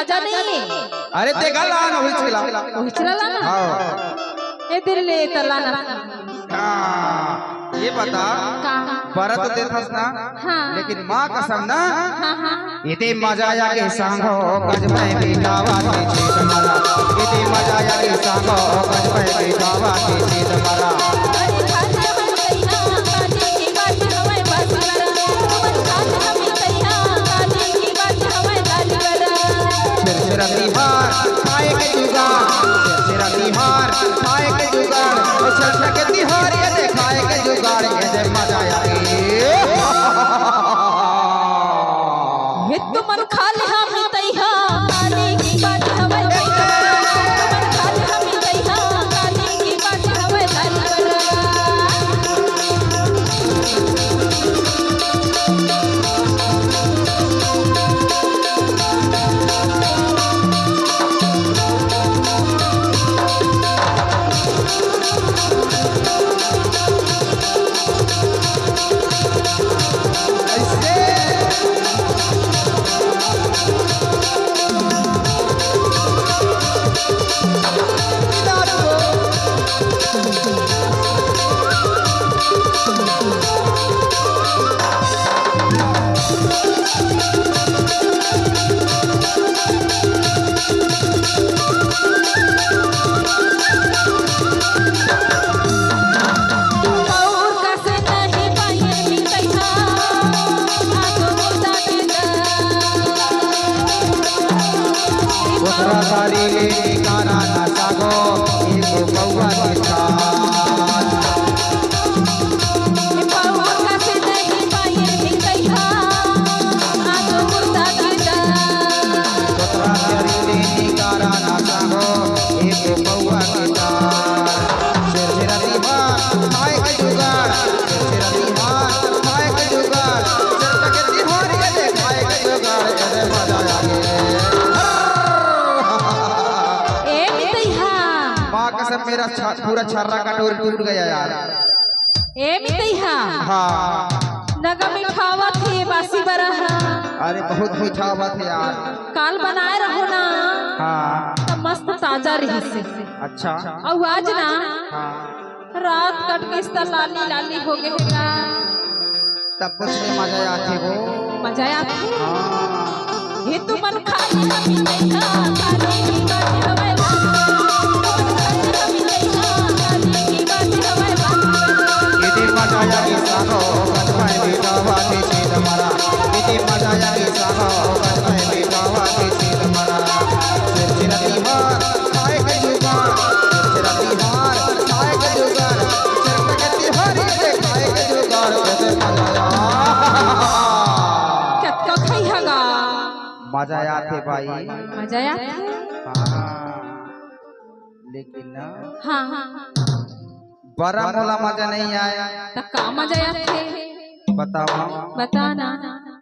ताजा नहीं है। अरे देखा लान होई छला ना हां ए दिल्ली तलाना ये बता बरत देथस ना हाँ। लेकिन माँ कसम ना हाँ हाँ इते मजाया के सांगो गजबे बेटावा के चीत मरा इते मजाया के सांगो गजबे बेटावा के चीत मरा तिहार खाए के जुगाड़ तेरा तिहार खाए के जुगाड़ छठ के तिहार ये देखाए के जुगाड़ ये दे मजा आया ये तो मन खा ले हम तैहा काली की बात हवे मन खा ले हम तैहा काली की बात हवे कारा ना सागो एक बउआ के साथ बउआ का से नहीं पाए मिलैहा आगो मुर्दा के तोरा तेरी कारा ना सागो एक बउआ के साथ शेर तिहार खाए के जुगाड़ शेर तिहार खाए के जुगाड़ शेर के तिहार ये खाए के जुगाड़ ये मजा आ गया सब मेरा पूरा छर्रा का डोर टूट गया यार ए मितैहा हां नगा मिठावा थे बासी बरहा अरे बहुत मिठावा थे यार काल बनाए रहो ना हां तो मस्त ताजा रही से अच्छा और आज ना हां रात कट के इस लाली लाली हो गए का तब कुछ में मजा आती वो मजा आती हां ये तो मन खा ले मितैहा काली की बात हवे मजाया के सागो गजबे बेटावा के चीत मरा इति मजाया के सागो गजबे बेटावा के चीत मरा तेरा तिहार खाए के जुगाड़ तेरा तिहार खाए के जुगाड़ तेरा के तिहार ये खाए के जुगाड़ कैसे मजाया कत्का खाई हगा मजा आते भाई मजा आते हां लेकिन ना हां हां बड़ा मोला मजा नहीं आया तो का मजा आते बताओ बताना